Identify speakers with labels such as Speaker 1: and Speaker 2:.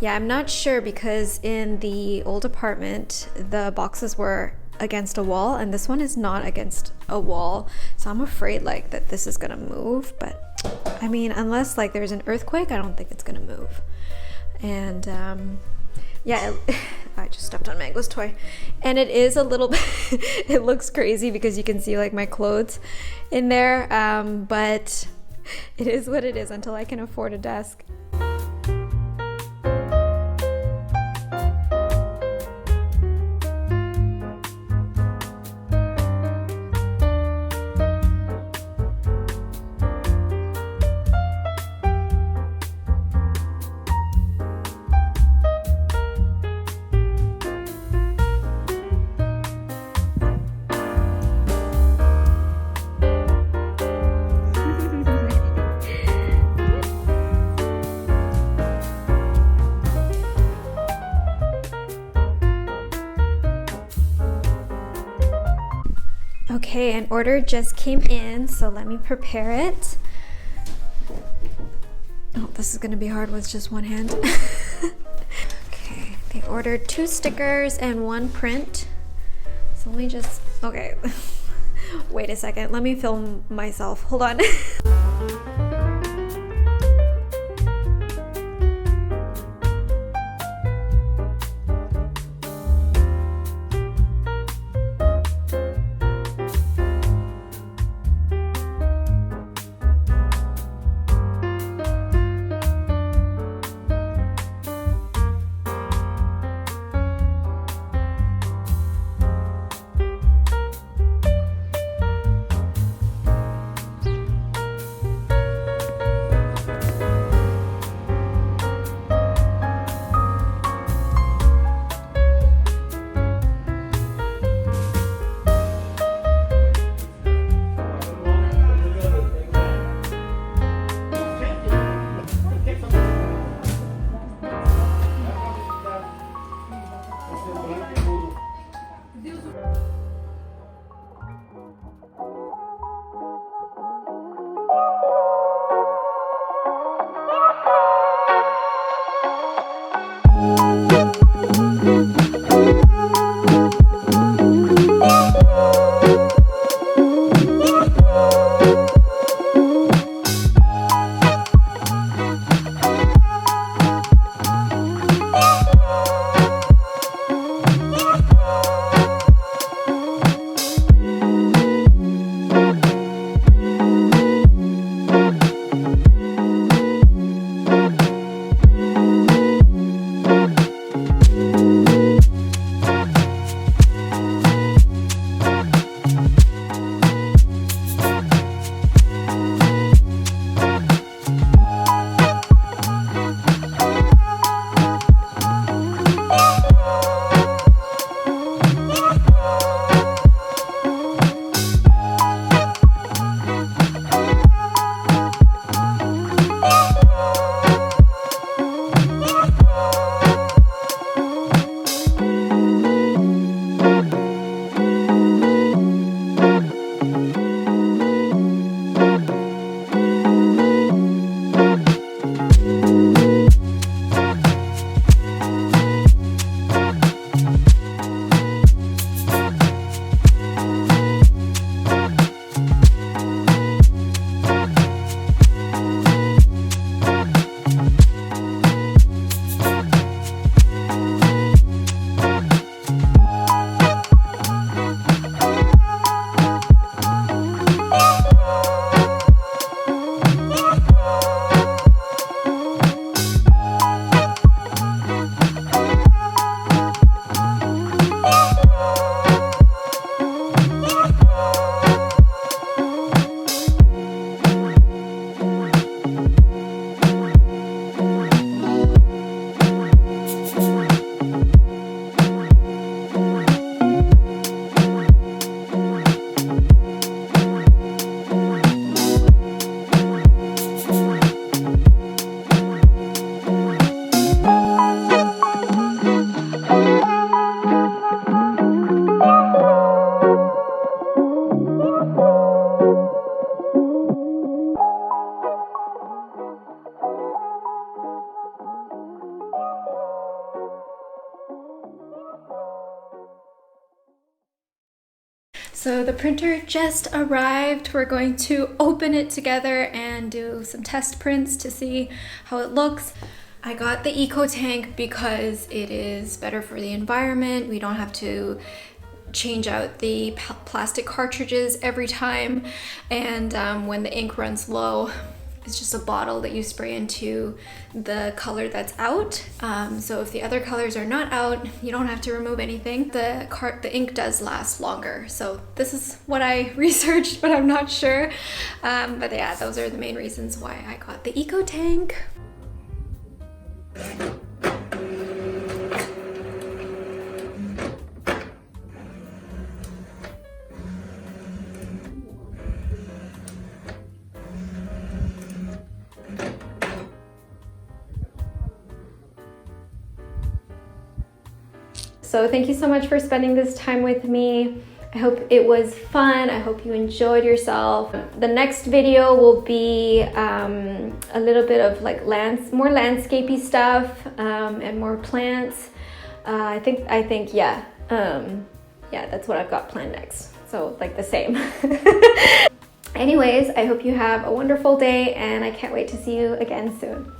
Speaker 1: Yeah, I'm not sure because in the old apartment, the boxes were against a wall and this one is not against a wall. So I'm afraid like that this is gonna move, but I mean, unless like there's an earthquake, I don't think it's gonna move. And yeah, I just stepped on Mango's toy. And it is a little bit, it looks crazy because you can see like my clothes in there, but it is what it is until I can afford a desk. Okay, an order just came in, so let me prepare it. Oh, this is gonna be hard with just one hand. Okay, they ordered 2 stickers and 1 print. So let me just, okay. Wait a second, let me film myself. Hold on. So the printer just arrived. We're going to open it together and do some test prints to see how it looks. I got the eco tank because it is better for the environment. We don't have to change out the plastic cartridges every time, and when the ink runs low, it's just a bottle that you spray into the color that's out. So if the other colors are not out, you don't have to remove anything. The ink does last longer. So this is what I researched, but I'm not sure. But yeah, those are the main reasons why I got the eco tank. So thank you so much for spending this time with me. I hope it was fun. I hope you enjoyed yourself. The next video will be a little bit of like more landscapey stuff and more plants. I think yeah, that's what I've got planned next. So like the same. Anyways, I hope you have a wonderful day, and I can't wait to see you again soon.